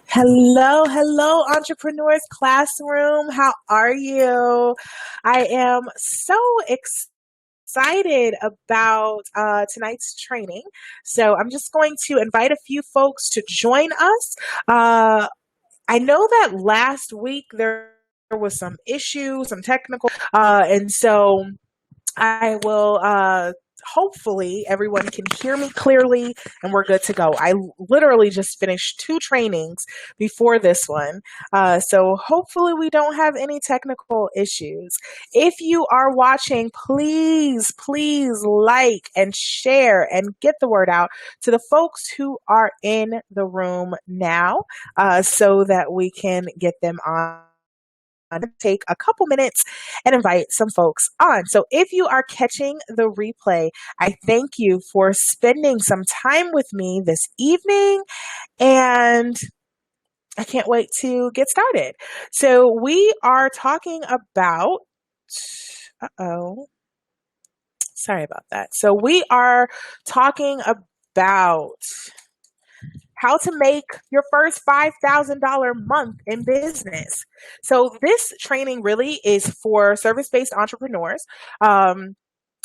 Hello, Entrepreneurs Classroom. How are you? I am so excited about tonight's training. So I'm just going to invite a few folks to join us. I know that last week there was some issue, some technical, and so I will hopefully everyone can hear me clearly and we're good to go. I literally just finished two trainings before this one. So hopefully we don't have any technical issues. If you are watching, please like and share and get the word out to the folks who are in the room now so that we can get them on. Take a couple minutes and invite some folks on. So if you are catching the replay, I thank you for spending some time with me this evening, and I can't wait to get started. So we are talking about, sorry about that. So we are talking about how to make your first $5,000 month in business. So this training really is for service-based entrepreneurs.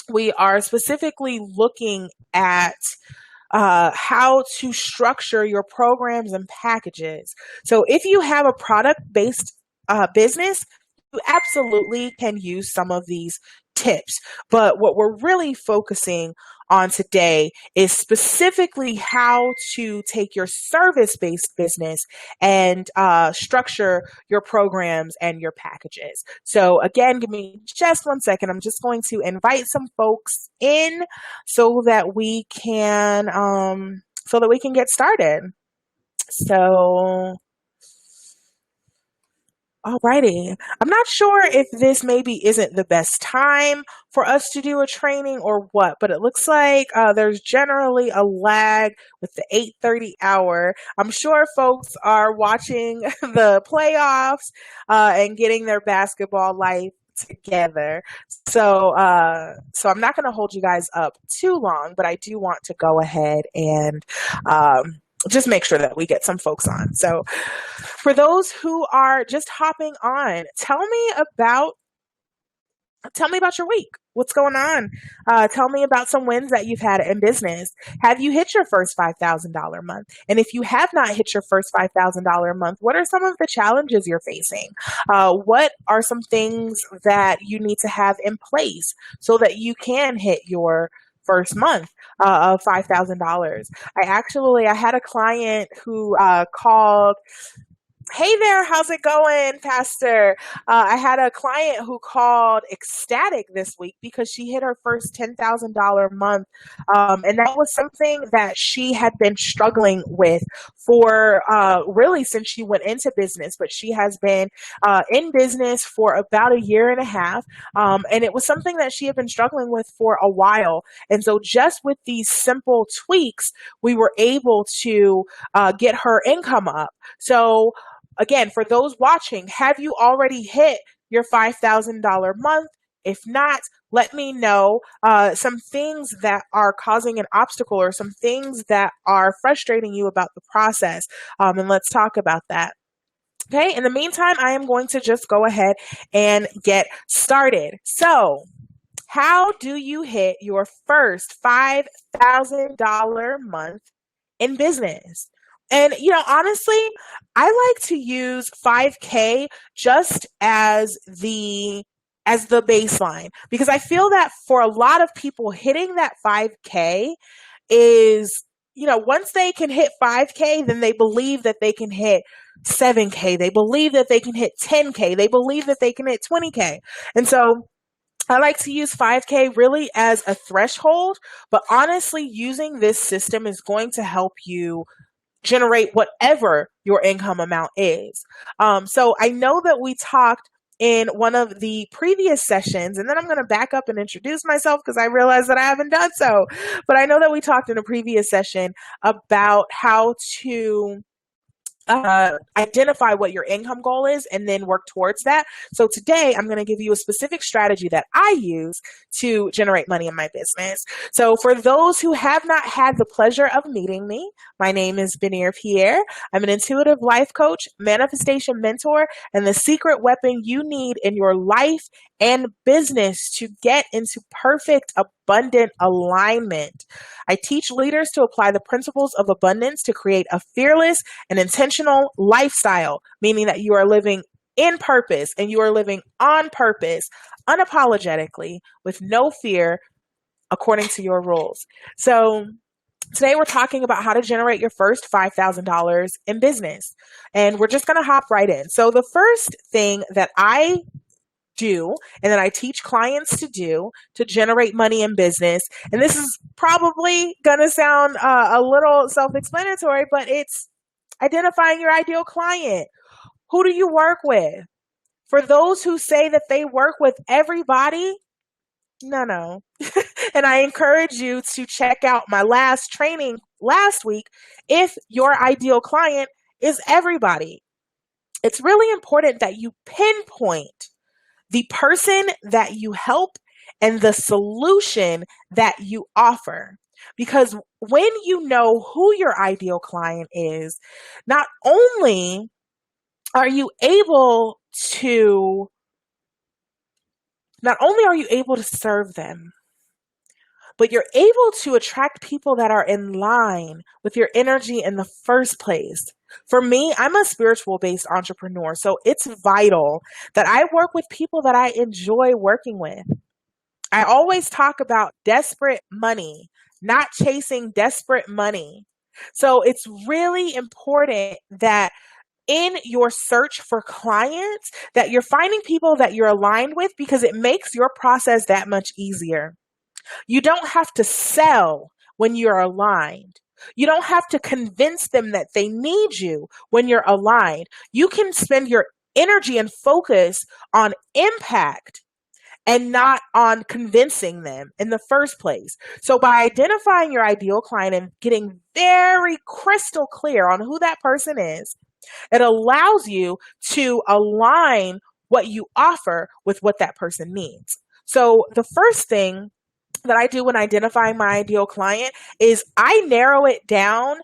We are specifically looking at how to structure your programs and packages. So if you have a product-based business, you absolutely can use some of these tips. But what we're really focusing on today is specifically how to take your service-based business and structure your programs and your packages. So again, give me just 1 second. I'm just going to invite some folks in so that we can get started. So alrighty. I'm not sure if this maybe isn't the best time for us to do a training or what, but it looks like there's generally a lag with the 8:30 hour. I'm sure folks are watching the playoffs and getting their basketball life together. So I'm not going to hold you guys up too long, but I do want to go ahead and just make sure that we get some folks on. So for those who are just hopping on, tell me about your week. What's going on? Tell me about some wins that you've had in business. Have you hit your first $5,000 month? And if you have not hit your first $5,000 month, what are some of the challenges you're facing? What are some things that you need to have in place so that you can hit your first month of $5,000? I had a client who called. Hey there, how's it going, Pastor? I had a client who called ecstatic this week because she hit her first $10,000 month. And that was something that she had been struggling with for really since she went into business. But she has been in business for about a year and a half. And it was something that she had been struggling with for a while. And so just with these simple tweaks, we were able to get her income up. So again, for those watching, have you already hit your $5,000 month? If not, let me know some things that are causing an obstacle or some things that are frustrating you about the process. And let's talk about that. Okay, in the meantime, I am going to just go ahead and get started. So, how do you hit your first $5,000 month in business? And, honestly, I like to use 5K just as the baseline, because I feel that for a lot of people, hitting that 5K is, once they can hit 5K, then they believe that they can hit 7K. They believe that they can hit 10K. They believe that they can hit 20K. And so I like to use 5K really as a threshold, but honestly, using this system is going to help you generate whatever your income amount is. So I know that we talked in one of the previous sessions, and then I'm going to back up and introduce myself because I realized that I haven't done so. But I know that we talked in a previous session about how to identify what your income goal is and then work towards that. So today I'm going to give you a specific strategy that I use to generate money in my business. So for those who have not had the pleasure of meeting me, my name is Benir Pierre. I'm an intuitive life coach, manifestation mentor, and the secret weapon you need in your life and business to get into perfect, abundant alignment. I teach leaders to apply the principles of abundance to create a fearless and intentional lifestyle, meaning that you are living in purpose and you are living on purpose, unapologetically, with no fear, according to your rules. So, today we're talking about how to generate your first $5,000 in business. And we're just going to hop right in. So, the first thing that I do and that I teach clients to do to generate money in business. And this is probably going to sound a little self-explanatory, but it's identifying your ideal client. Who do you work with? For those who say that they work with everybody, no. And I encourage you to check out my last training last week if your ideal client is everybody. It's really important that you pinpoint the person that you help and the solution that you offer. Because when you know who your ideal client is, not only are you able to serve them, but you're able to attract people that are in line with your energy in the first place. For me, I'm a spiritual based entrepreneur, so it's vital that I work with people that I enjoy working with. I always talk about desperate money, not chasing desperate money. So it's really important that in your search for clients that you're finding people that you're aligned with, because it makes your process that much easier. You don't have to sell when you're aligned. You don't have to convince them that they need you when you're aligned. You can spend your energy and focus on impact and not on convincing them in the first place. So by identifying your ideal client and getting very crystal clear on who that person is, it allows you to align what you offer with what that person needs. So the first thing that I do when identifying my ideal client is I narrow it down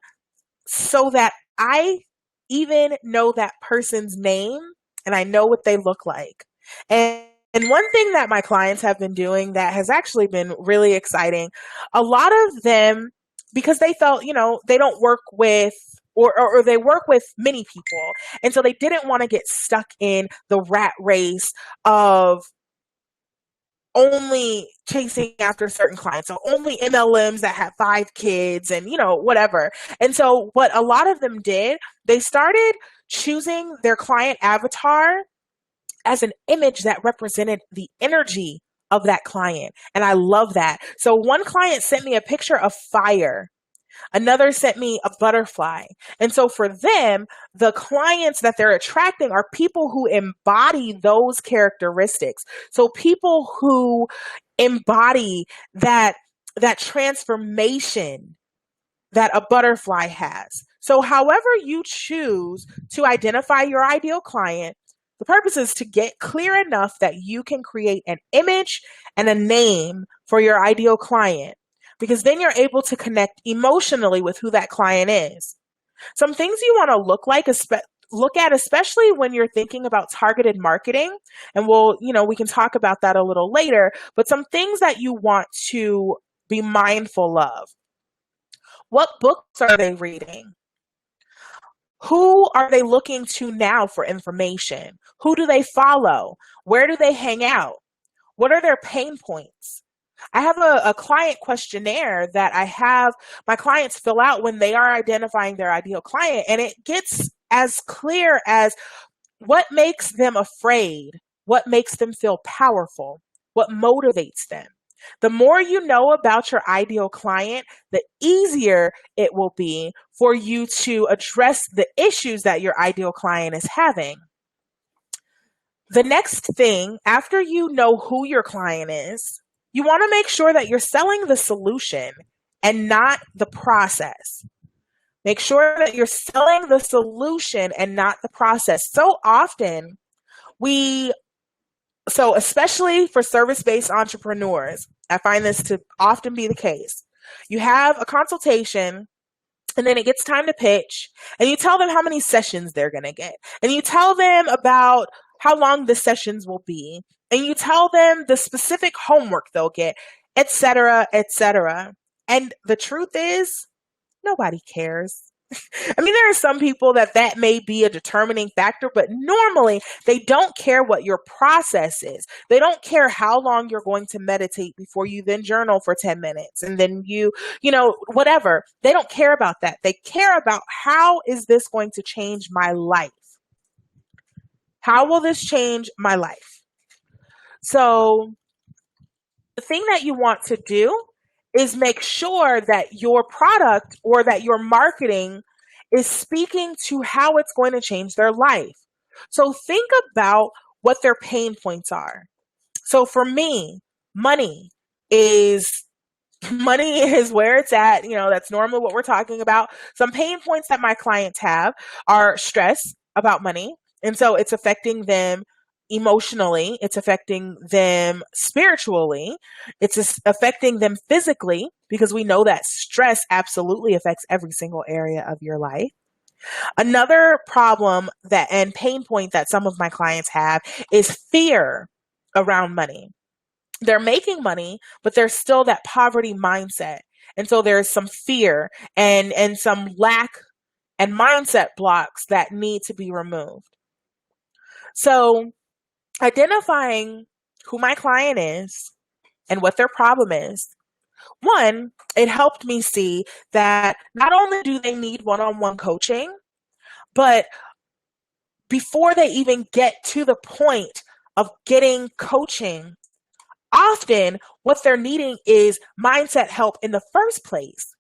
so that I even know that person's name and I know what they look like. And one thing that my clients have been doing that has actually been really exciting, a lot of them, because they felt, they don't work with or they work with many people. And so they didn't want to get stuck in the rat race of only chasing after certain clients. So only MLMs that have 5 kids and, whatever. And so what a lot of them did, they started choosing their client avatar as an image that represented the energy of that client. And I love that. So one client sent me a picture of fire. Another sent me a butterfly. And so for them, the clients that they're attracting are people who embody those characteristics. So people who embody that transformation that a butterfly has. So however you choose to identify your ideal client, the purpose is to get clear enough that you can create an image and a name for your ideal client, because then you're able to connect emotionally with who that client is. Some things you want to look at, especially when you're thinking about targeted marketing, and we can talk about that a little later, but some things that you want to be mindful of. What books are they reading? Who are they looking to now for information? Who do they follow? Where do they hang out? What are their pain points? I have a client questionnaire that I have my clients fill out when they are identifying their ideal client, and it gets as clear as what makes them afraid, what makes them feel powerful, what motivates them. The more you know about your ideal client, the easier it will be for you to address the issues that your ideal client is having. The next thing, after you know who your client is, you want to make sure that you're selling the solution and not the process. Make sure that you're selling the solution and not the process. So often we, so especially for service-based entrepreneurs, I find this to often be the case. You have a consultation and then it gets time to pitch and you tell them how many sessions they're going to get. And you tell them about how long the sessions will be. And you tell them the specific homework they'll get, et cetera, et cetera. And the truth is, nobody cares. I mean, there are some people that may be a determining factor, but normally they don't care what your process is. They don't care how long you're going to meditate before you then journal for 10 minutes and then whatever. They don't care about that. They care about, how is this going to change my life? How will this change my life? So the thing that you want to do is make sure that your product or that your marketing is speaking to how it's going to change their life. So think about what their pain points are. So for me, money is where it's at. That's normally what we're talking about. Some pain points that my clients have are stress about money. And so it's affecting them emotionally, it's affecting them spiritually, it's affecting them physically, because we know that stress absolutely affects every single area of your life. Another problem and pain point that some of my clients have is fear around money. They're making money, but there's still that poverty mindset. And so there's some fear and some lack and mindset blocks that need to be removed. So identifying who my client is and what their problem is. One, it helped me see that not only do they need one-on-one coaching, but before they even get to the point of getting coaching, often what they're needing is mindset help in the first place.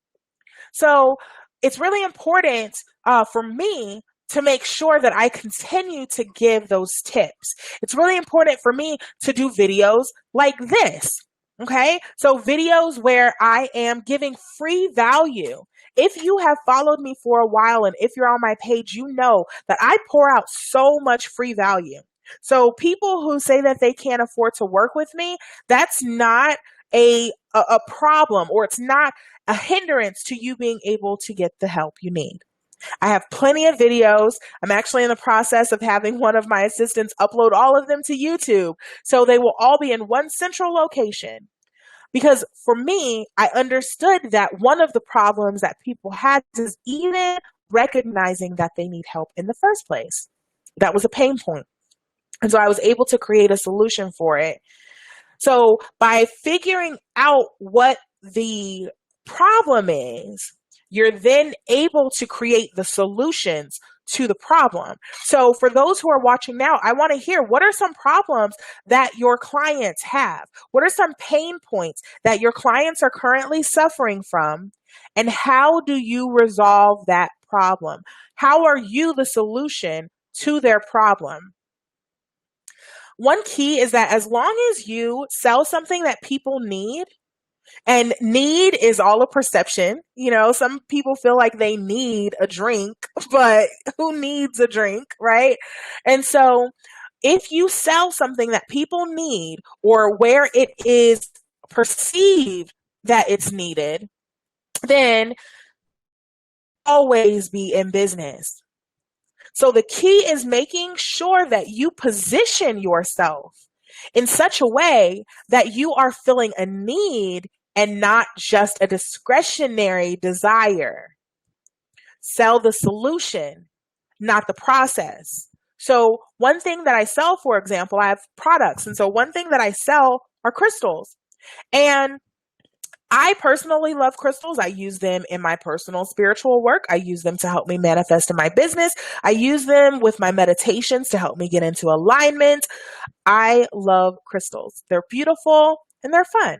So it's really important for me to make sure that I continue to give those tips. It's really important for me to do videos like this. Okay, so videos where I am giving free value. If you have followed me for a while and if you're on my page, you know that I pour out so much free value. So people who say that they can't afford to work with me, that's not a problem, or it's not a hindrance to you being able to get the help you need. I have plenty of videos. I'm actually in the process of having one of my assistants upload all of them to YouTube, so they will all be in one central location. Because for me, I understood that one of the problems that people had is even recognizing that they need help in the first place. That was a pain point. And so I was able to create a solution for it. So by figuring out what the problem is, you're then able to create the solutions to the problem. So for those who are watching now, I want to hear, what are some problems that your clients have? What are some pain points that your clients are currently suffering from? And how do you resolve that problem? How are you the solution to their problem? One key is that as long as you sell something that people need, and need is all a perception. Some people feel like they need a drink, but who needs a drink, right? And so if you sell something that people need, or where it is perceived that it's needed, then always be in business. So the key is making sure that you position yourself in such a way that you are filling a need and not just a discretionary desire. Sell the solution, not the process. So one thing that I sell, for example, I have products. And so one thing that I sell are crystals. And I personally love crystals. I use them in my personal spiritual work. I use them to help me manifest in my business. I use them with my meditations to help me get into alignment. I love crystals. They're beautiful and they're fun.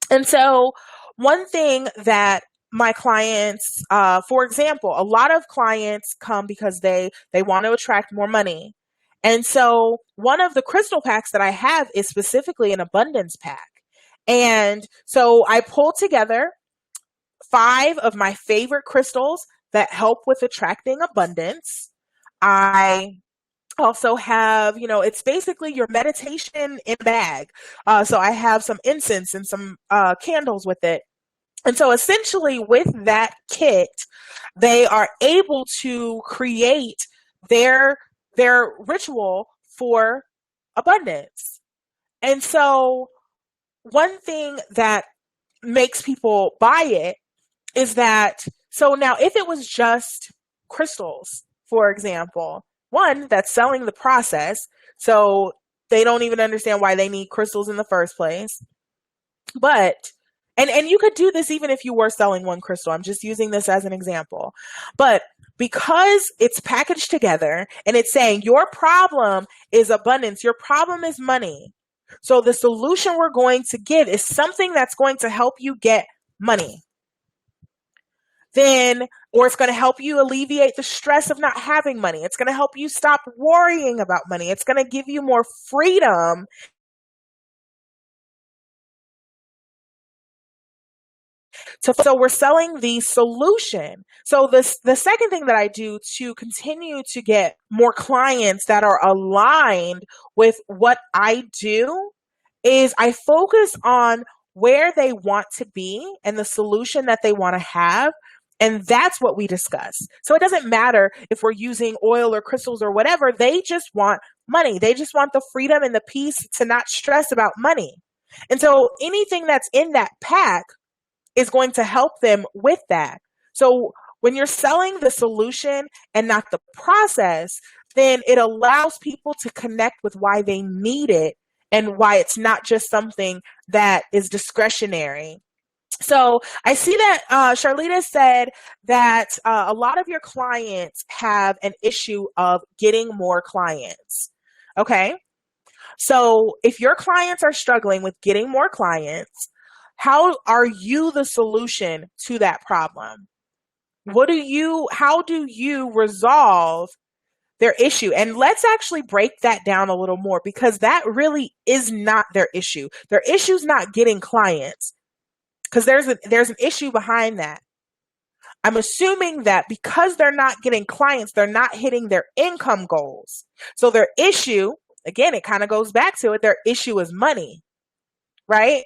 And so one thing that my clients, for example, a lot of clients come because they want to attract more money. And so one of the crystal packs that I have is specifically an abundance pack. And so I pulled together 5 of my favorite crystals that help with attracting abundance. I also have, it's basically your meditation in a bag. So I have some incense and some candles with it. And so essentially with that kit, they are able to create their ritual for abundance. And so one thing that makes people buy it is that, so now if it was just crystals, for example, one that's selling the process, so they don't even understand why they need crystals in the first place. But and you could do this even if you were selling one crystal. I'm just using this as an example. But because it's packaged together and it's saying your problem is abundance, your problem is money. So the solution we're going to give is something that's going to help you get money. Then, or it's going to help you alleviate the stress of not having money. It's going to help you stop worrying about money. It's going to give you more freedom. So we're selling the solution. So the second thing that I do to continue to get more clients that are aligned with what I do is I focus on where they want to be and the solution that they want to have. And that's what we discuss. So it doesn't matter if we're using oil or crystals or whatever. They just want money. They just want the freedom and the peace to not stress about money. And so anything that's in that pack is going to help them with that. So when you're selling the solution and not the process, then it allows people to connect with why they need it and why it's not just something that is discretionary. So I see that Charlita said that a lot of your clients have an issue of getting more clients. Okay. So if your clients are struggling with getting more clients, how are you the solution to that problem? How do you resolve their issue? And let's actually break that down a little more, because that really is not their issue. Their issue is not getting clients, because there's an issue behind that. I'm assuming that because they're not getting clients, they're not hitting their income goals. So their issue, again, it kind of goes back to it. Their issue is money, right?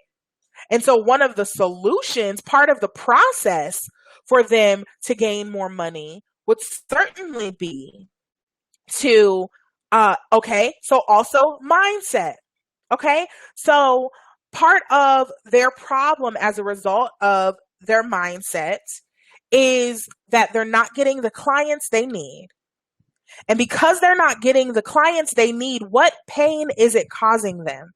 And so one of the solutions, part of the process for them to gain more money would certainly be to, so also mindset. Okay. So part of their problem as a result of their mindset is that they're not getting the clients they need. And because they're not getting the clients they need, what pain is it causing them?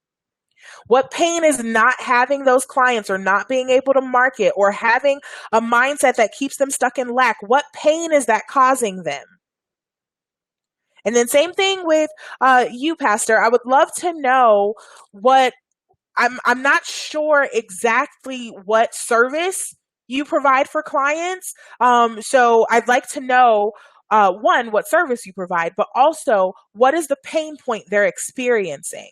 What pain is not having those clients or not being able to market or having a mindset that keeps them stuck in lack? What pain is that causing them? And then same thing with you, Pastor. I would love to know what I'm not sure exactly what service you provide for clients. So I'd like to know one, what service you provide, but also what is the pain point they're experiencing?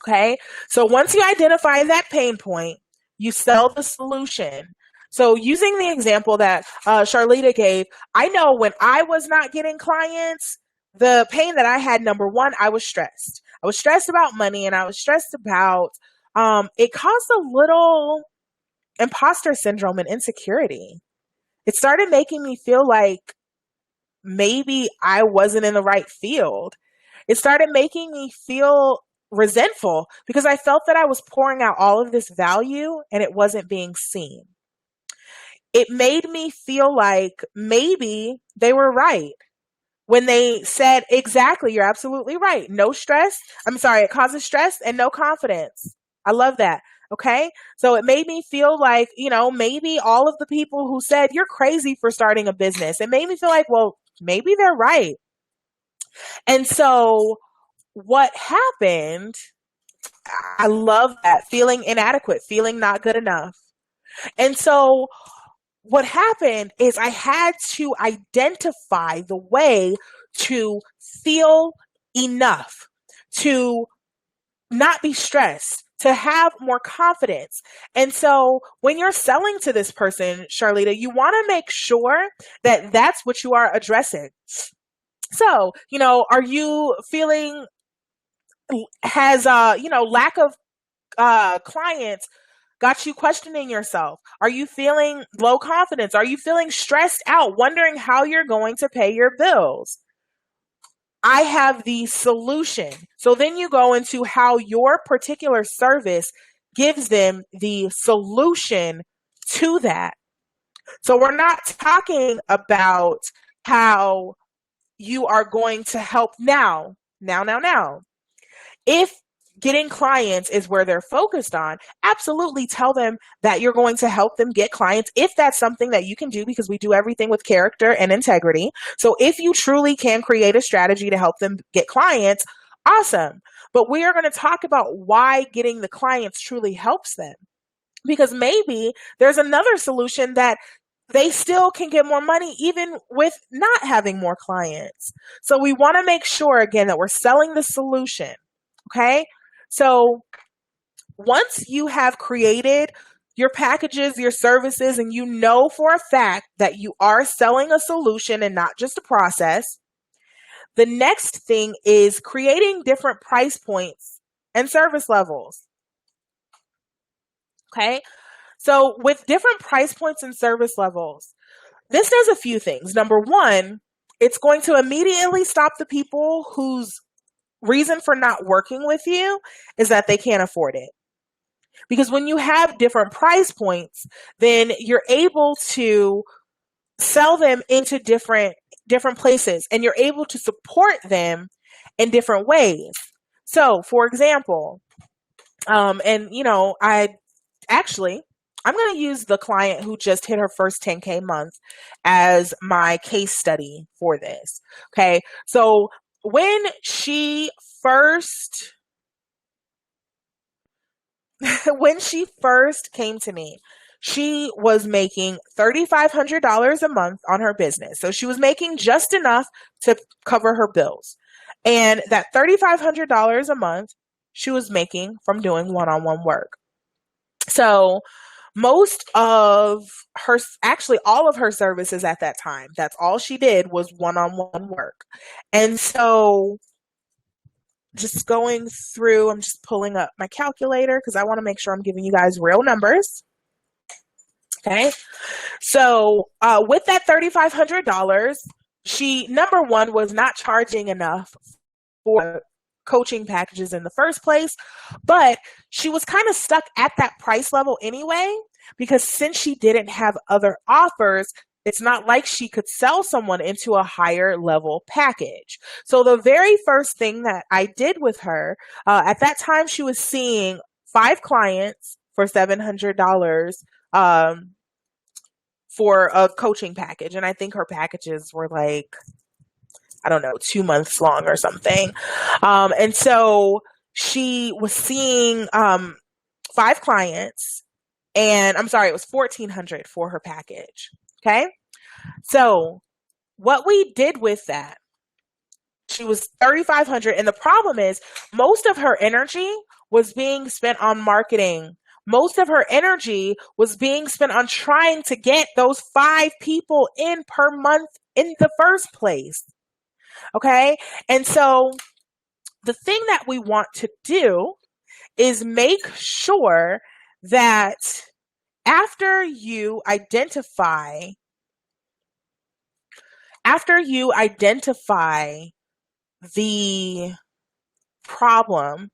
Okay. So once you identify that pain point, you sell the solution. So using the example that Charlita gave, I know when I was not getting clients, the pain that I had, number one, I was stressed. I was stressed about money, and I was stressed about, it caused a little imposter syndrome and insecurity. It started making me feel like maybe I wasn't in the right field. It started making me feel resentful because I felt that I was pouring out all of this value and it wasn't being seen. It made me feel like maybe they were right when they said, exactly, you're absolutely right. No stress. I'm sorry, it causes stress and no confidence. I love that. Okay. So it made me feel like, maybe all of the people who said you're crazy for starting a business, it made me feel like, well, maybe they're right. And so what happened, I love that, feeling inadequate, feeling not good enough. And so what happened is I had to identify the way to feel enough, to not be stressed, to have more confidence. And so when you're selling to this person, Charlita, you want to make sure that that's what you are addressing. So, are you feeling has lack of clients got you questioning yourself? Are you feeling low confidence? Are you feeling stressed out, wondering how you're going to pay your bills? I have the solution. So then you go into how your particular service gives them the solution to that. So we're not talking about how you are going to help now. If getting clients is where they're focused on, absolutely tell them that you're going to help them get clients if that's something that you can do, because we do everything with character and integrity. So if you truly can create a strategy to help them get clients, awesome. But we are going to talk about why getting the clients truly helps them, because maybe there's another solution that they still can get more money even with not having more clients. So we want to make sure, again, that we're selling the solution. Okay. So once you have created your packages, your services, and you know for a fact that you are selling a solution and not just a process, the next thing is creating different price points and service levels. Okay. So with different price points and service levels, this does a few things. Number one, it's going to immediately stop the people whose reason for not working with you is that they can't afford it. Because when you have different price points, then you're able to sell them into different places, and you're able to support them in different ways. So, for example, I'm going to use the client who just hit her first 10K month as my case study for this. Okay. So when she first came to me, she was making $3,500 a month on her business. So she was making just enough to cover her bills. And that $3,500 a month she was making from doing one-on-one work. So most of her, actually all of her services at that time, that's all she did was one-on-one work. And so just going through, I'm just pulling up my calculator because I want to make sure I'm giving you guys real numbers. Okay. So with that $3,500, she, number one, was not charging enough for coaching packages in the first place, but she was kind of stuck at that price level anyway, because since she didn't have other offers, it's not like she could sell someone into a higher level package. So the very first thing that I did with her, at that time, she was seeing 5 clients for $700 for a coaching package. And I think her packages were like, I don't know, 2 months long or something. And so she was seeing 5 clients, and I'm sorry, it was $1,400 for her package. Okay. So what we did with that, she was $3,500. And the problem is most of her energy was being spent on marketing. Most of her energy was being spent on trying to get those 5 people in per month in the first place. Okay. And so the thing that we want to do is make sure that after you identify the problem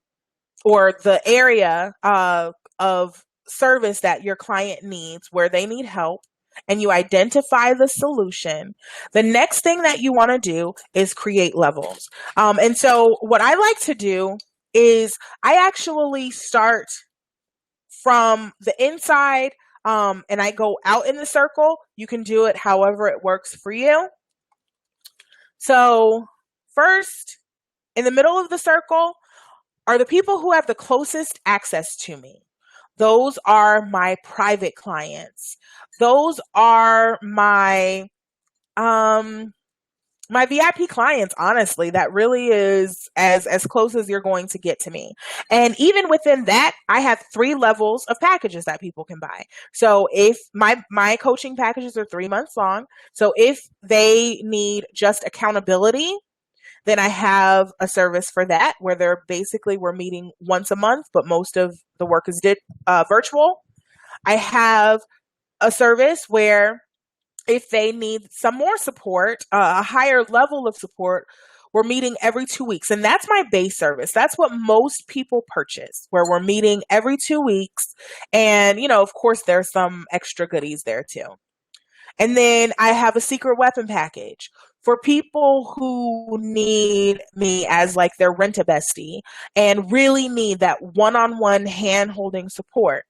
or the area of service that your client needs, where they need help, and you identify the solution, the next thing that you want to do is create levels. And so what I like to do is I actually start from the inside, and I go out in the circle. You can do it however it works for you. So first, in the middle of the circle are the people who have the closest access to me. Those are my private clients. Those are my My VIP clients, honestly, that really is as close as you're going to get to me. And even within that, I have 3 levels of packages that people can buy. So if my coaching packages are 3 months long, so if they need just accountability, then I have a service for that where we're meeting once a month, but most of the work is virtual. I have a service where if they need some more support, a higher level of support, we're meeting every 2 weeks. And that's my base service. That's what most people purchase, where we're meeting every 2 weeks. And, of course, there's some extra goodies there too. And then I have a secret weapon package for people who need me as like their rent-a-bestie and really need that one-on-one hand-holding support.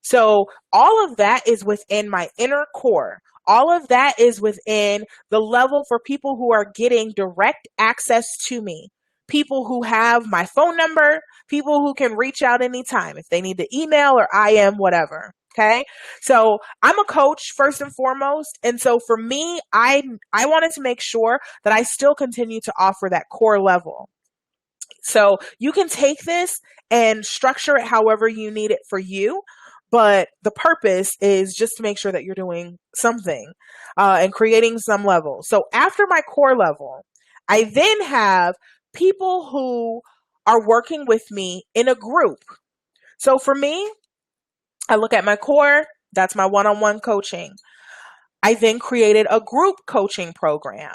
So all of that is within my inner core. All of that is within the level for people who are getting direct access to me. People who have my phone number, people who can reach out anytime if they need to email or IM, whatever. Okay. So I'm a coach first and foremost. And so for me, I wanted to make sure that I still continue to offer that core level. So you can take this and structure it however you need it for you. But the purpose is just to make sure that you're doing something and creating some level. So after my core level, I then have people who are working with me in a group. So for me, I look at my core, that's my one-on-one coaching. I then created a group coaching program.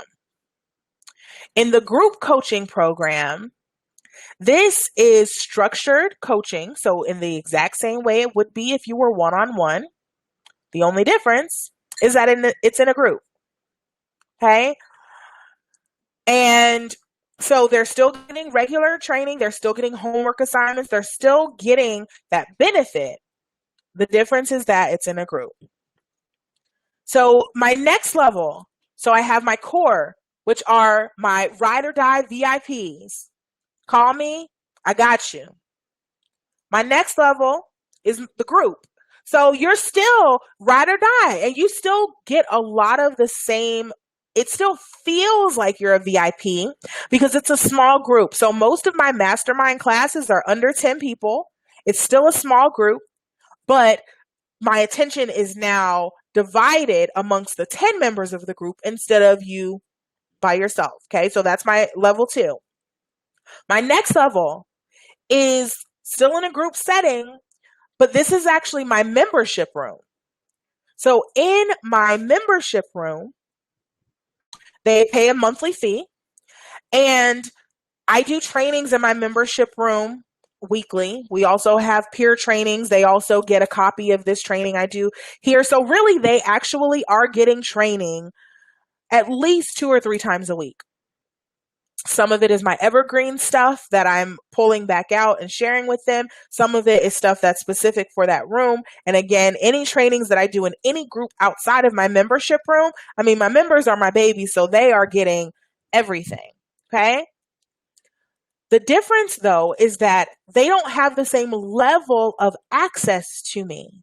In the group coaching program, this is structured coaching. So in the exact same way it would be if you were one-on-one. The only difference is that it's in a group. Okay. And so they're still getting regular training. They're still getting homework assignments. They're still getting that benefit. The difference is that it's in a group. So my next level, so I have my core, which are my ride or die VIPs. Call me, I got you. My next level is the group. So you're still ride or die, and you still get a lot of the same. It still feels like you're a VIP because it's a small group. So most of my mastermind classes are under 10 people. It's still a small group, but my attention is now divided amongst the 10 members of the group instead of you by yourself. Okay, so that's my level 2. My next level is still in a group setting, but this is actually my membership room. So in my membership room, they pay a monthly fee, and I do trainings in my membership room weekly. We also have peer trainings. They also get a copy of this training I do here. So really, they actually are getting training at least 2 or 3 times a week. Some of it is my evergreen stuff that I'm pulling back out and sharing with them. Some of it is stuff that's specific for that room. And again, any trainings that I do in any group outside of my membership room, I mean, my members are my babies, so they are getting everything. Okay. The difference, though, is that they don't have the same level of access to me.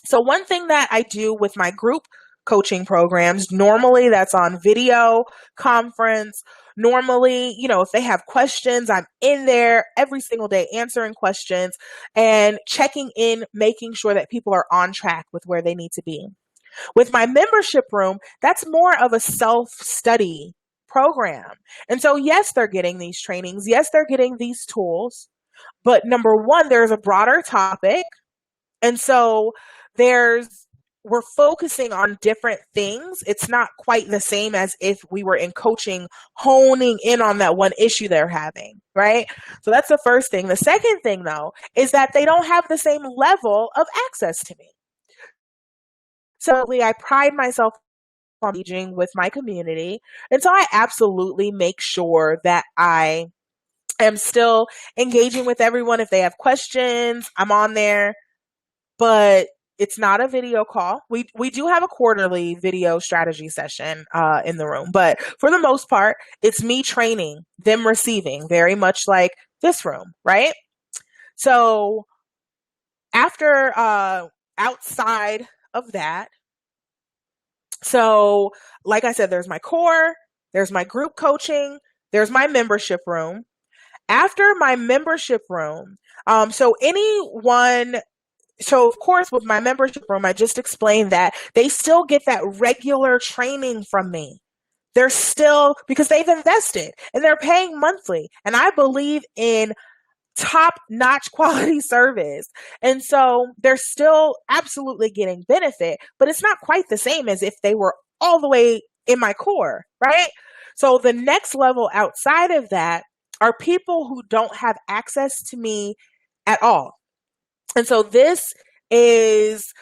So one thing that I do with my group coaching programs, normally that's on video conference. Normally, if they have questions, I'm in there every single day answering questions and checking in, making sure that people are on track with where they need to be. With my membership room, that's more of a self-study program. And so, yes, they're getting these trainings. Yes, they're getting these tools. But number one, there's a broader topic. And so we're focusing on different things. It's not quite the same as if we were in coaching, honing in on that one issue they're having, right? So that's the first thing. The second thing, though, is that they don't have the same level of access to me. So I pride myself on engaging with my community. And so I absolutely make sure that I am still engaging with everyone. If they have questions, I'm on there. But it's not a video call. We do have a quarterly video strategy session in the room, but for the most part, it's me training, them receiving, very much like this room, right? So after outside of that, so like I said, there's my core, there's my group coaching, there's my membership room. After my membership room, so of course with my membership room, I just explained that they still get that regular training from me. They're still, because they've invested and they're paying monthly. And I believe in top notch quality service. And so they're still absolutely getting benefit, but it's not quite the same as if they were all the way in my core, right? So the next level outside of that are people who don't have access to me at all. And so this is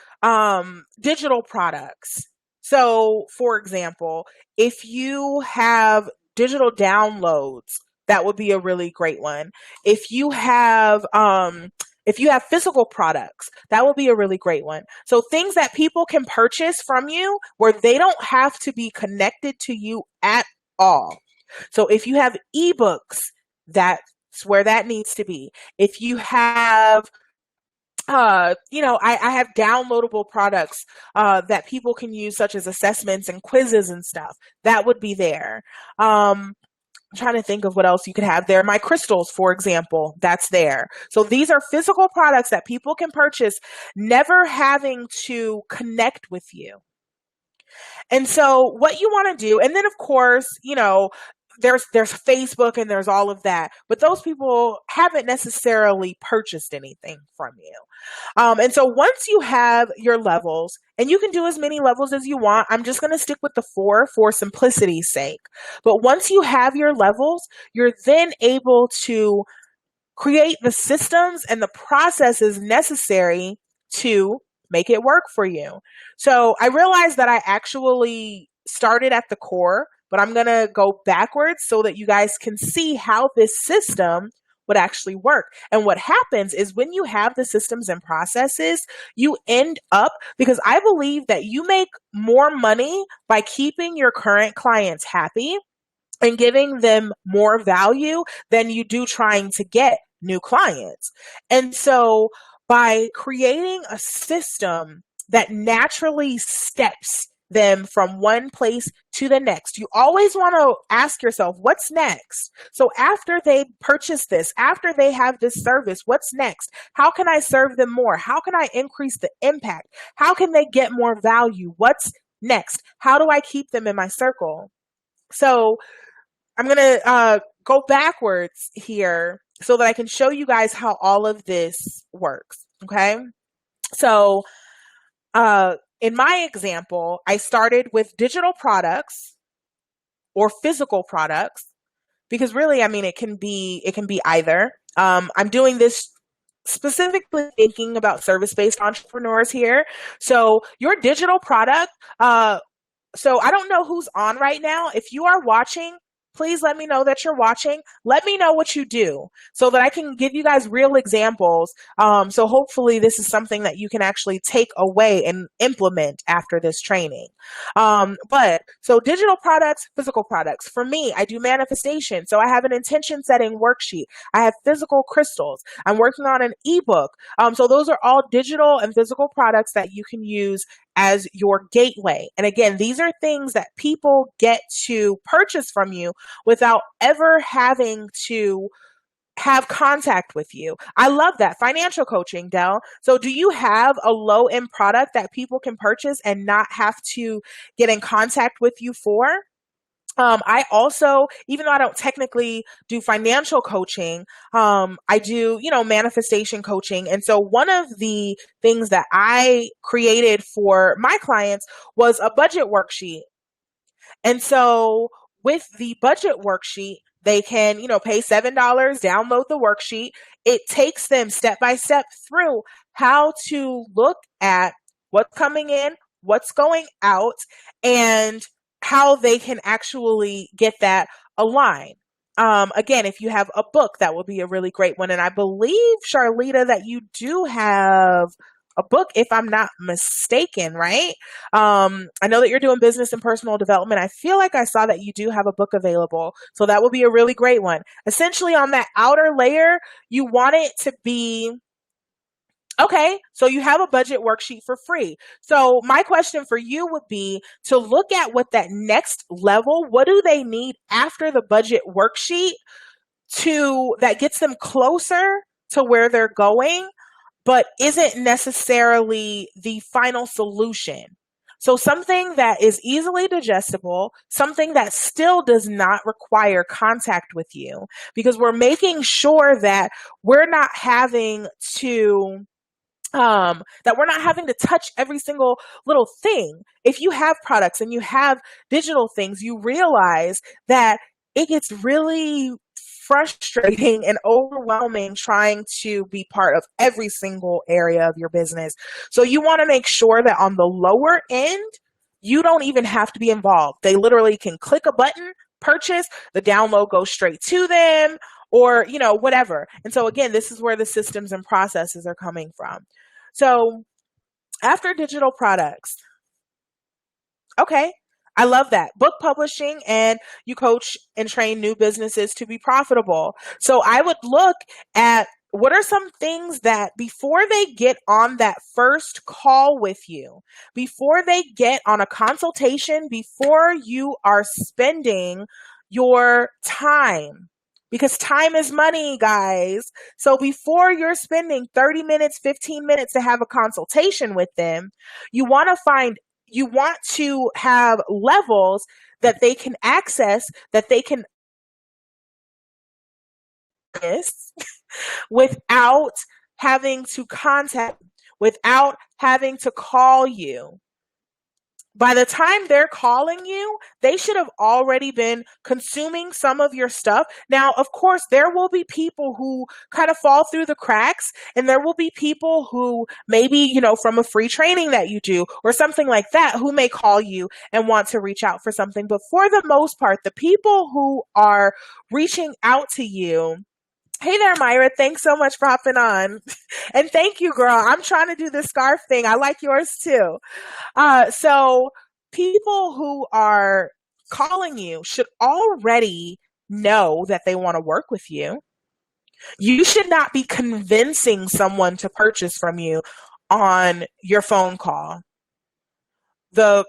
digital products. So, for example, if you have digital downloads, that would be a really great one. If you have physical products, that would be a really great one. So things that people can purchase from you where they don't have to be connected to you at all. So if you have ebooks, that's where that needs to be. If you have I have downloadable products that people can use, such as assessments and quizzes and stuff. That would be there. I'm trying to think of what else you could have there. My crystals, for example, that's there. So these are physical products that people can purchase, never having to connect with you. And so what you want to do, and then of course, there's Facebook and there's all of that, but those people haven't necessarily purchased anything from you. And so once you have your levels, and you can do as many levels as you want, I'm just going to stick with the 4 for simplicity's sake. But once you have your levels, you're then able to create the systems and the processes necessary to make it work for you. So I realized that I actually started at the core, but I'm going to go backwards so that you guys can see how this system would actually work. And what happens is when you have the systems and processes, you end up, because I believe that you make more money by keeping your current clients happy and giving them more value than you do trying to get new clients. And so by creating a system that naturally steps them from one place to the next, you always want to ask yourself, what's next? So after they purchase this, after they have this service, what's next? How can I serve them more? How can I increase the impact? How can they get more value? What's next? How do I keep them in my circle? So I'm going to go backwards here so that I can show you guys how all of this works. Okay. So, in my example, I started with digital products or physical products because really, I mean, it can be either. I'm doing this specifically thinking about service-based entrepreneurs here. So your digital product, so I don't know who's on right now. If you are watching, please let me know that you're watching. Let me know what you do so that I can give you guys real examples. So hopefully this is something that you can actually take away and implement after this training. So digital products, physical products. For me, I do manifestation. So I have an intention setting worksheet. I have physical crystals. I'm working on an ebook. So those are all digital and physical products that you can use as your gateway. And again, these are things that people get to purchase from you without ever having to have contact with you. I love that. Financial coaching, Del. So do you have a low end product that people can purchase and not have to get in contact with you for? I also, even though I don't technically do financial coaching, I do, manifestation coaching. And so one of the things that I created for my clients was a budget worksheet. And so with the budget worksheet, they can, pay $7, download the worksheet. It takes them step by step through how to look at what's coming in, what's going out, and how they can actually get that aligned. Again, if you have a book, that would be a really great one. And I believe, Charlita, that you do have a book, if I'm not mistaken, right? I know that you're doing business and personal development. I feel like I saw that you do have a book available. So that would be a really great one. Essentially, on that outer layer, you want it to be Okay, so you have a budget worksheet for free. So my question for you would be to look at what that next level, what do they need after the budget worksheet to that gets them closer to where they're going, but isn't necessarily the final solution. So something that is easily digestible, something that still does not require contact with you, because we're making sure that we're not having to that we're not having to touch every single little thing. If you have products and you have digital things, you realize that it gets really frustrating and overwhelming trying to be part of every single area of your business. So you want to make sure that on the lower end, you don't even have to be involved. They literally can click a button, purchase, the download goes straight to them, or whatever. And so again, this is where the systems and processes are coming from. So after digital products, okay, I love that. Book publishing, and you coach and train new businesses to be profitable. So I would look at what are some things that before they get on that first call with you, before they get on a consultation, before you are spending your time, because time is money, guys. So before you're spending 30 minutes, 15 minutes to have a consultation with them, you want to have levels that they can access, that they can without having to contact, without having to call you. By the time they're calling you, they should have already been consuming some of your stuff. Now, of course, there will be people who kind of fall through the cracks, and there will be people who maybe, from a free training that you do or something like that, who may call you and want to reach out for something. But for the most part, the people who are reaching out to you, hey there, Myra. Thanks so much for hopping on. And thank you, girl. I'm trying to do the scarf thing. I like yours too. So people who are calling you should already know that they want to work with you. You should not be convincing someone to purchase from you on your phone call. The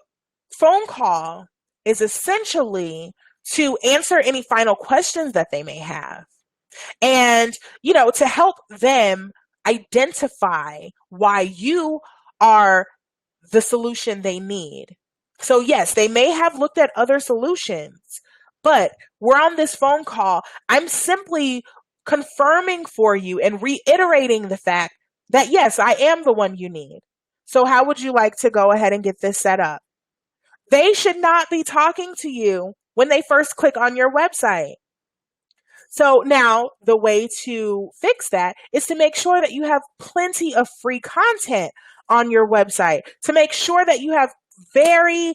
phone call is essentially to answer any final questions that they may have. And, to help them identify why you are the solution they need. So yes, they may have looked at other solutions, but we're on this phone call. I'm simply confirming for you and reiterating the fact that yes, I am the one you need. So how would you like to go ahead and get this set up? They should not be talking to you when they first click on your website. So now the way to fix that is to make sure that you have plenty of free content on your website, to make sure that you have a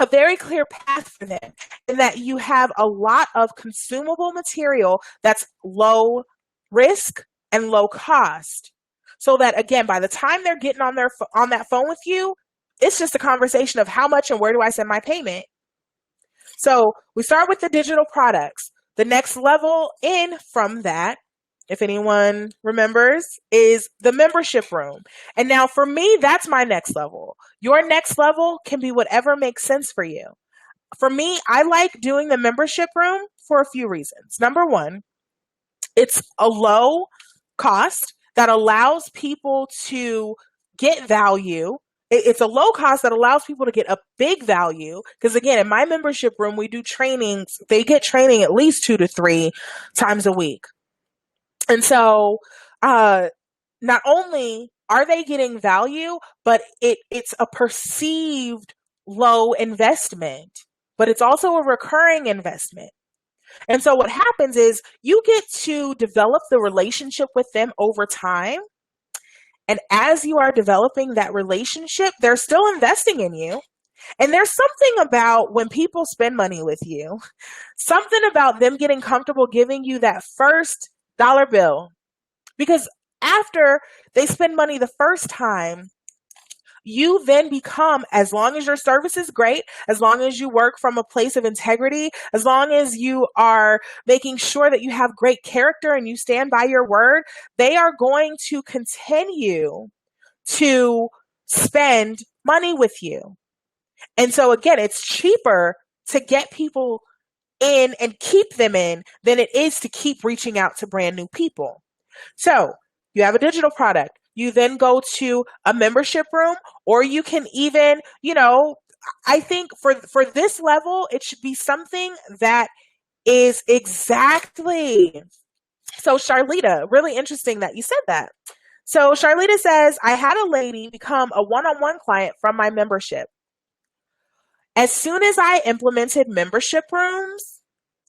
very clear path for them, and that you have a lot of consumable material that's low risk and low cost. So that again, by the time they're getting on that phone with you, it's just a conversation of how much and where do I send my payment. So we start with the digital products. The next level in from that, if anyone remembers, is the membership room. And now for me, that's my next level. Your next level can be whatever makes sense for you. For me, I like doing the membership room for a few reasons. Number one, it's a low cost that allows people to get value. It's a low cost that allows people to get a big value. Because again, in my membership room, we do trainings. They get training at least 2 to 3 times a week. And so not only are they getting value, but it's a perceived low investment, but it's also a recurring investment. And so what happens is you get to develop the relationship with them over time. And as you are developing that relationship, they're still investing in you. And there's something about when people spend money with you, something about them getting comfortable giving you that first dollar bill. Because after they spend money the first time, you then become, as long as your service is great, as long as you work from a place of integrity, as long as you are making sure that you have great character and you stand by your word, they are going to continue to spend money with you. And so again, it's cheaper to get people in and keep them in than it is to keep reaching out to brand new people. So you have a digital product. You then go to a membership room, or you can even, I think for this level, it should be something that is exactly. So Charlita, really interesting that you said that. So Charlita says, I had a lady become a one-on-one client from my membership. As soon as I implemented membership rooms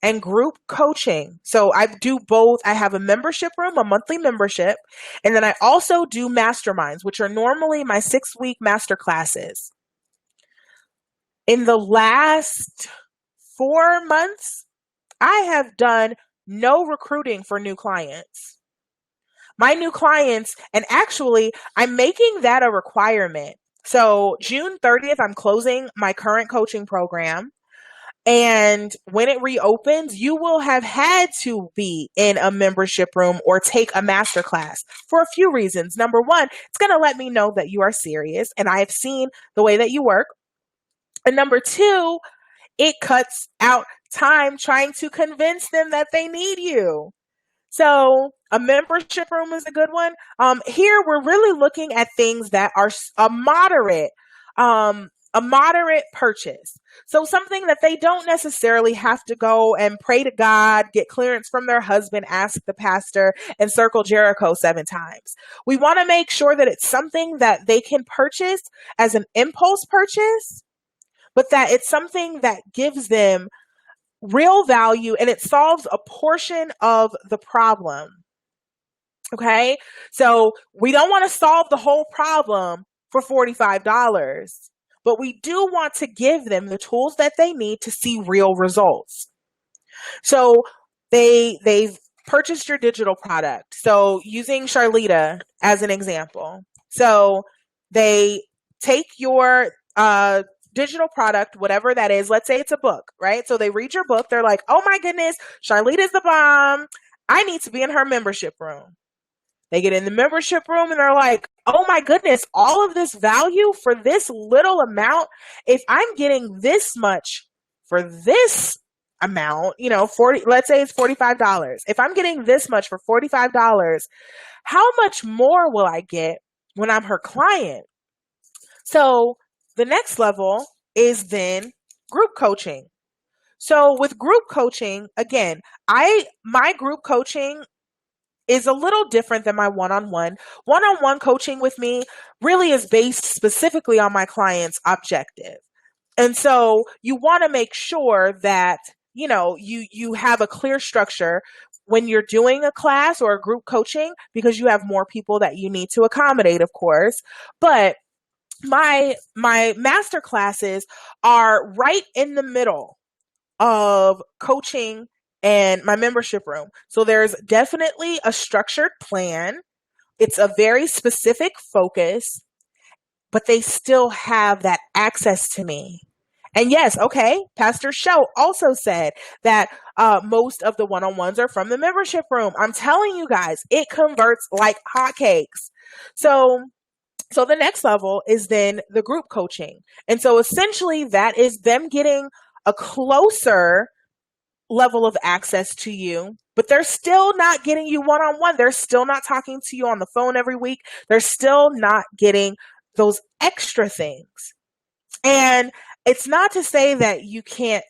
and group coaching, so I do both. I have a membership room, a monthly membership, and then I also do masterminds, which are normally my 6-week master classes. In the last 4 months, I have done no recruiting for new clients. My new clients, and actually, I'm making that a requirement. So June 30th, I'm closing my current coaching program. And when it reopens, you will have had to be in a membership room or take a master class for a few reasons. Number one, it's going to let me know that you are serious and I have seen the way that you work. And number two, it cuts out time trying to convince them that they need you. So a membership room is a good one. Here we're really looking at things that are a moderate purchase. So something that they don't necessarily have to go and pray to God, get clearance from their husband, ask the pastor, and circle Jericho 7 times. We want to make sure that it's something that they can purchase as an impulse purchase, but that it's something that gives them real value and it solves a portion of the problem. Okay? So we don't want to solve the whole problem for $45, but we do want to give them the tools that they need to see real results. So they've purchased your digital product. So using Charlita as an example. So they take your digital product, whatever that is. Let's say it's a book, right? So they read your book. They're like, oh my goodness, Charlita's the bomb. I need to be in her membership room. They get in the membership room and they're like, oh my goodness, all of this value for this little amount. If I'm getting this much for this amount, 40, let's say it's $45. If I'm getting this much for $45, how much more will I get when I'm her client? So the next level is then group coaching. So with group coaching, again, my group coaching is a little different than my one-on-one. One-on-one coaching with me really is based specifically on my client's objective. And so you want to make sure that, you have a clear structure when you're doing a class or a group coaching, because you have more people that you need to accommodate, of course. But my master classes are right in the middle of coaching and my membership room. So there's definitely a structured plan. It's a very specific focus, but they still have that access to me. And yes, okay, Pastor Show also said that most of the one-on-ones are from the membership room. I'm telling you guys, it converts like hotcakes. So the next level is then the group coaching. And so essentially that is them getting a closer level of access to you, but they're still not getting you one-on-one. They're still not talking to you on the phone every week. They're still not getting those extra things. And it's not to say that you can't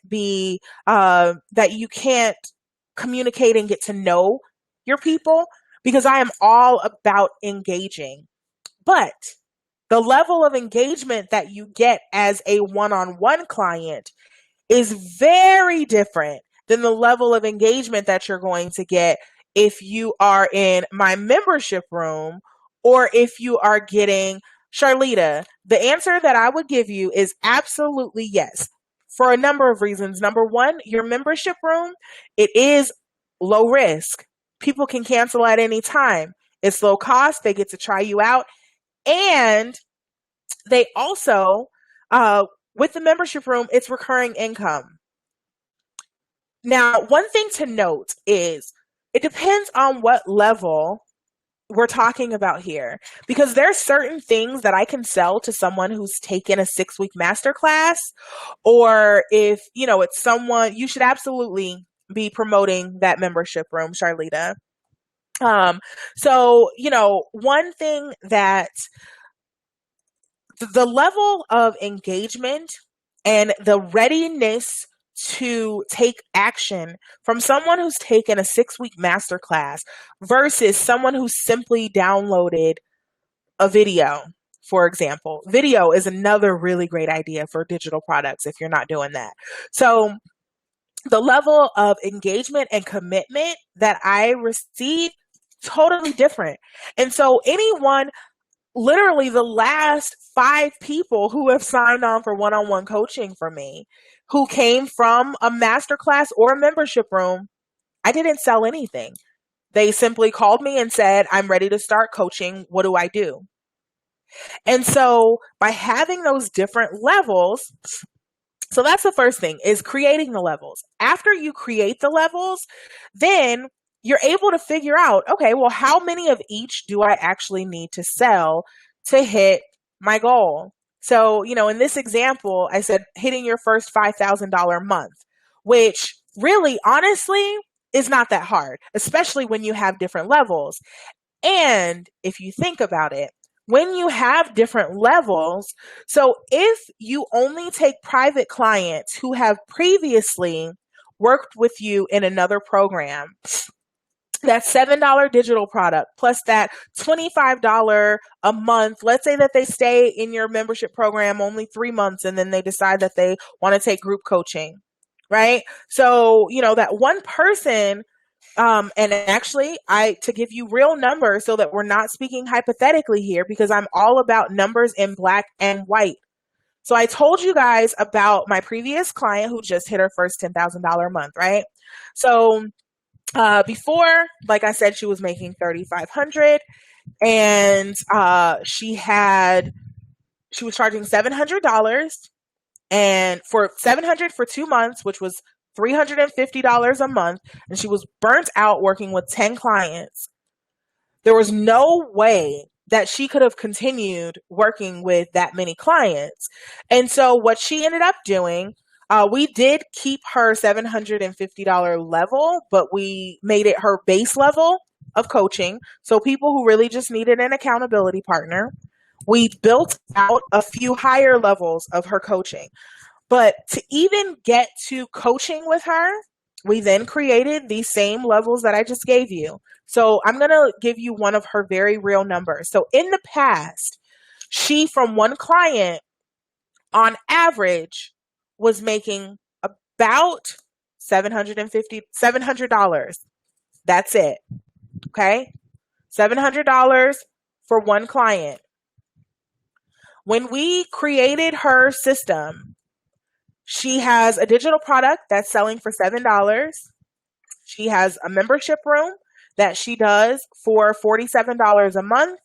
communicate and get to know your people, because I am all about engaging. But the level of engagement that you get as a one-on-one client is very different than the level of engagement that you're going to get if you are in my membership room or if you are getting Charlita. The answer that I would give you is absolutely yes, for a number of reasons. Number one, your membership room, it is low risk. People can cancel at any time. It's low cost. They get to try you out. And They also, with the membership room, it's recurring income. Now, one thing to note is it depends on what level we're talking about here, because there's certain things that I can sell to someone who's taken a 6-week masterclass, or if, it's someone, you should absolutely be promoting that membership room, Charlita. So, one thing that the level of engagement and the readiness to take action from someone who's taken a 6-week masterclass versus someone who simply downloaded a video, for example. Video is another really great idea for digital products if you're not doing that. So the level of engagement and commitment that I receive, totally different. And so anyone, literally the last 5 people who have signed on for one-on-one coaching for me, who came from a masterclass or a membership room, I didn't sell anything. They simply called me and said, I'm ready to start coaching. What do I do? And so by having those different levels, so that's the first thing, is creating the levels. After you create the levels, then you're able to figure out, okay, well, how many of each do I actually need to sell to hit my goal? So, in this example, I said hitting your first $5,000 month, which really, honestly, is not that hard, especially when you have different levels. And if you think about it, when you have different levels, so if you only take private clients who have previously worked with you in another program, that $7 digital product plus that $25 a month, let's say that they stay in your membership program only 3 months and then they decide that they want to take group coaching, right? So, that one person, and actually, to give you real numbers so that we're not speaking hypothetically here, because I'm all about numbers in black and white. So I told you guys about my previous client who just hit her first $10,000 a month, right? So before, like I said, she was making $3,500, and she was charging $700, and for $700 for 2 months, which was $350 a month, and she was burnt out working with 10 clients. There was no way that she could have continued working with that many clients. And so what she ended up doing, we did keep her $750 level, but we made it her base level of coaching. So people who really just needed an accountability partner. We built out a few higher levels of her coaching. But to even get to coaching with her, we then created these same levels that I just gave you. So I'm going to give you one of her very real numbers. So in the past, she, from one client, on average, was making about $700. That's it. Okay? $700 for one client. When we created her system, she has a digital product that's selling for $7. She has a membership room that she does for $47 a month.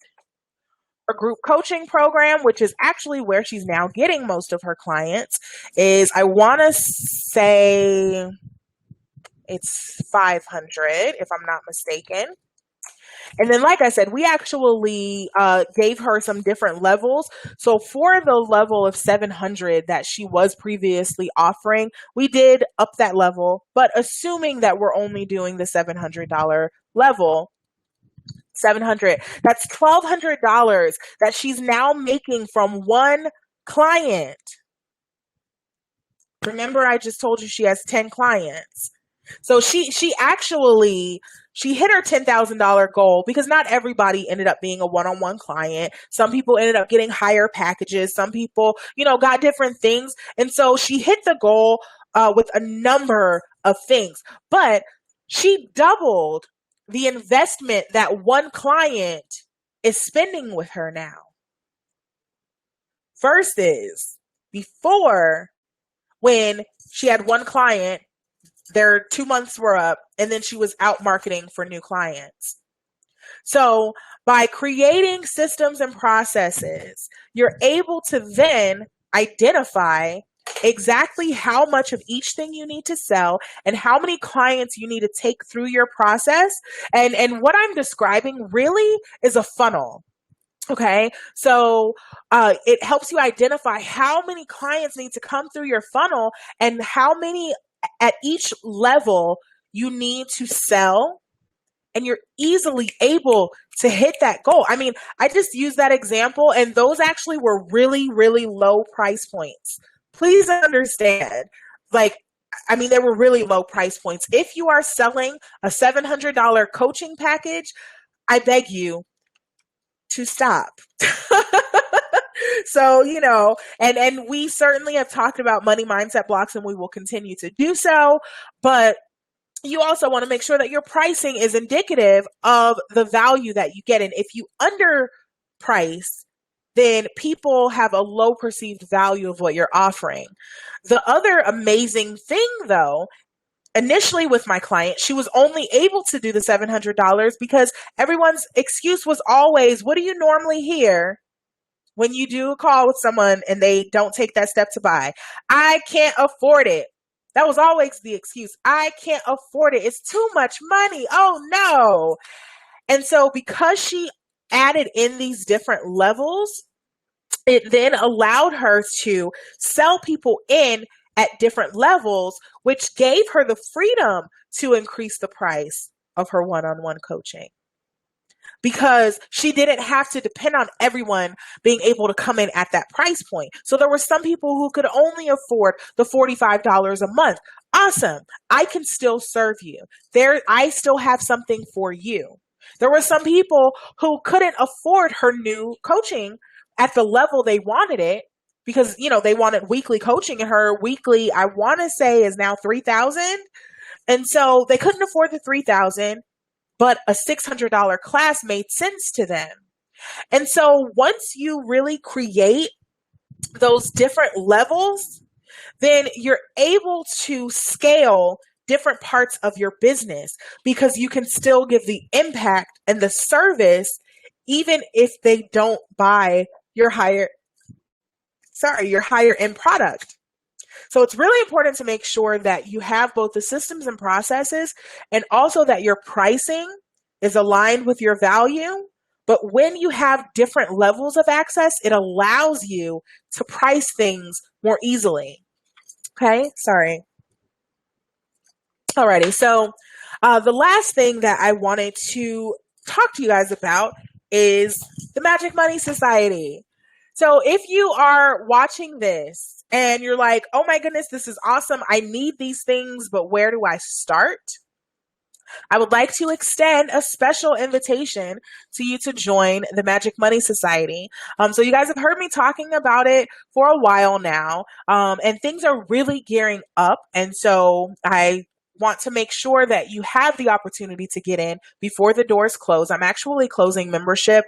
Her group coaching program, which is actually where she's now getting most of her clients, is, I want to say it's $500 if I'm not mistaken. And then, like I said, we actually gave her some different levels. So for the level of $700 that she was previously offering, we did up that level, but assuming that we're only doing the $700 level, $700, that's $1,200 that she's now making from one client. Remember, I just told you she has 10 clients. So she actually hit her $10,000 goal, because not everybody ended up being a one-on-one client. Some people ended up getting higher packages. Some people, got different things. And so she hit the goal with a number of things, but she doubled the investment that one client is spending with her now. Versus before, when she had one client, their 2 months were up, and then she was out marketing for new clients. So by creating systems and processes, you're able to then identify exactly how much of each thing you need to sell and how many clients you need to take through your process. And what I'm describing really is a funnel. Okay, so it helps you identify how many clients need to come through your funnel and how many at each level you need to sell, and you're easily able to hit that goal. I mean, I just used that example, and those actually were really, really low price points. Please understand, like, I mean, they were really low price points. If you are selling a $700 coaching package, I beg you to stop. So, and we certainly have talked about money mindset blocks, and we will continue to do so. But you also want to make sure that your pricing is indicative of the value that you get. And if you underprice, then people have a low perceived value of what you're offering. The other amazing thing, though, initially with my client, she was only able to do the $700 because everyone's excuse was always, what do you normally hear when you do a call with someone and they don't take that step to buy? I can't afford it. That was always the excuse. I can't afford it. It's too much money. Oh no. And so because she added in these different levels, it then allowed her to sell people in at different levels, which gave her the freedom to increase the price of her one-on-one coaching, because she didn't have to depend on everyone being able to come in at that price point. So there were some people who could only afford the $45 a month. Awesome. I can still serve you. I still have something for you. There were some people who couldn't afford her new coaching at the level they wanted it, because, they wanted weekly coaching, and her weekly, I want to say, is now $3,000. And so they couldn't afford the $3,000, but a $600 class made sense to them. And so once you really create those different levels, then you're able to scale different parts of your business, because you can still give the impact and the service even if they don't buy your higher end product. So it's really important to make sure that you have both the systems and processes, and also that your pricing is aligned with your value. But when you have different levels of access, it allows you to price things more easily. Okay, sorry. Alrighty, so the last thing that I wanted to talk to you guys about is the Magic Money Society. So if you are watching this and you're like, oh my goodness, this is awesome, I need these things, but where do I start? I would like to extend a special invitation to you to join the Magic Money Society. So you guys have heard me talking about it for a while now, and things are really gearing up. And so I want to make sure that you have the opportunity to get in before the doors close. I'm actually closing membership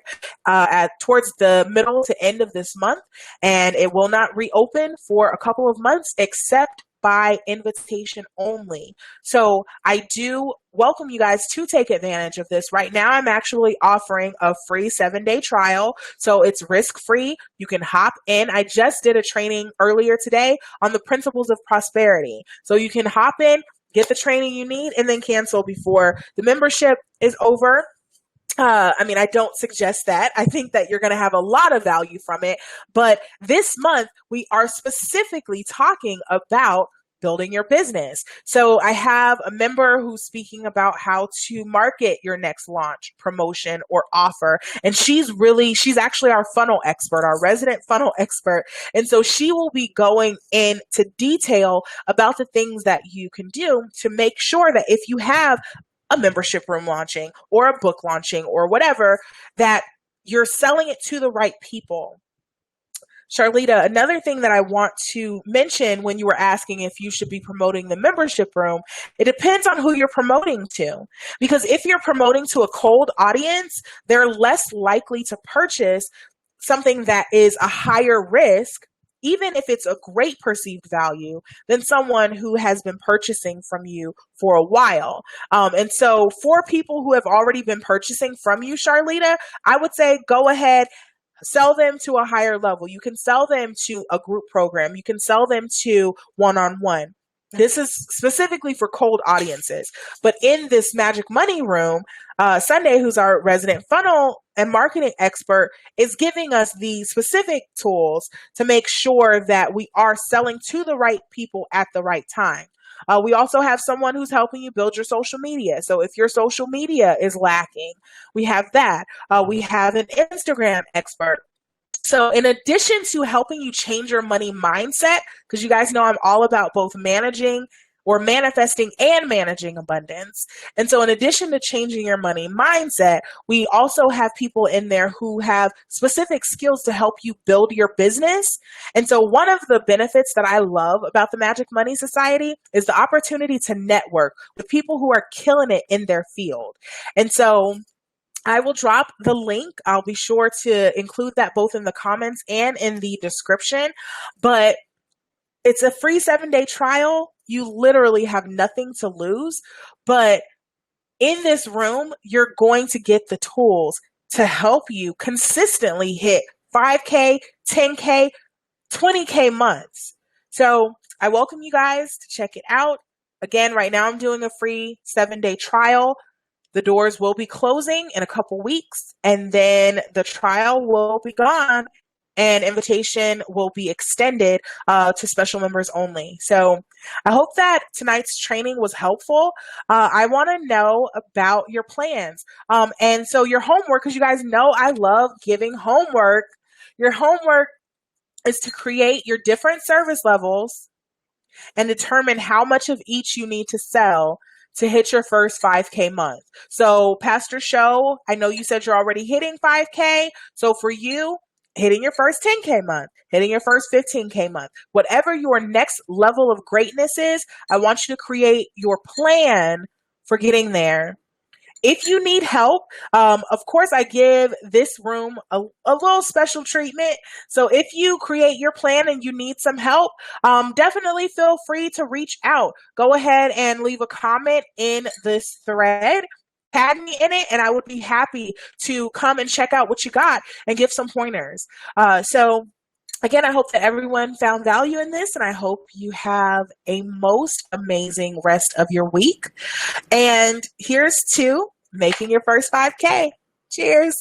towards the middle to end of this month, and it will not reopen for a couple of months except by invitation only. So I do welcome you guys to take advantage of this. Right now, I'm actually offering a free 7-day trial. So it's risk-free. You can hop in. I just did a training earlier today on the principles of prosperity. So you can hop in, get the training you need, and then cancel before the membership is over. I don't suggest that. I think that you're going to have a lot of value from it. But this month, we are specifically talking about building your business. So I have a member who's speaking about how to market your next launch, promotion, or offer. And she's actually our funnel expert, our resident funnel expert. And so she will be going into detail about the things that you can do to make sure that if you have a membership room launching or a book launching or whatever, that you're selling it to the right people. Charlita, another thing that I want to mention when you were asking if you should be promoting the membership room, it depends on who you're promoting to. Because if you're promoting to a cold audience, they're less likely to purchase something that is a higher risk even if it's a great perceived value, than someone who has been purchasing from you for a while. And so for people who have already been purchasing from you, Charlita, I would say go ahead, sell them to a higher level. You can sell them to a group program. You can sell them to one-on-one. This is specifically for cold audiences. But in this Magic Money room, Sunday, who's our resident funnel and marketing expert, is giving us the specific tools to make sure that we are selling to the right people at the right time. We also have someone who's helping you build your social media. So if your social media is lacking, we have that. We have an Instagram expert. So in addition to helping you change your money mindset, because you guys know I'm all about both managing or manifesting and managing abundance. And so in addition to changing your money mindset, we also have people in there who have specific skills to help you build your business. And so one of the benefits that I love about the Magic Money Society is the opportunity to network with people who are killing it in their field. And so I will drop the link. I'll be sure to include that both in the comments and in the description. But it's a free 7-day trial. You literally have nothing to lose. But in this room, you're going to get the tools to help you consistently hit 5K, 10K, 20K months. So I welcome you guys to check it out. Again, right now I'm doing a free 7-day trial. The doors will be closing in a couple weeks, and then the trial will be gone, and invitation will be extended to special members only. So I hope that tonight's training was helpful. I want to know about your plans. And so your homework, because you guys know I love giving homework. Your homework is to create your different service levels and determine how much of each you need to sell to hit your first 5K month. So Pastor Show, I know you said you're already hitting 5K. So for you, hitting your first 10K month, hitting your first 15K month, whatever your next level of greatness is, I want you to create your plan for getting there. If you need help, of course, I give this room a little special treatment. So if you create your plan and you need some help, definitely feel free to reach out. Go ahead and leave a comment in this thread. Tag me in it, and I would be happy to come and check out what you got and give some pointers. So again, I hope that everyone found value in this, and I hope you have a most amazing rest of your week. And here's to making your first 5K. Cheers.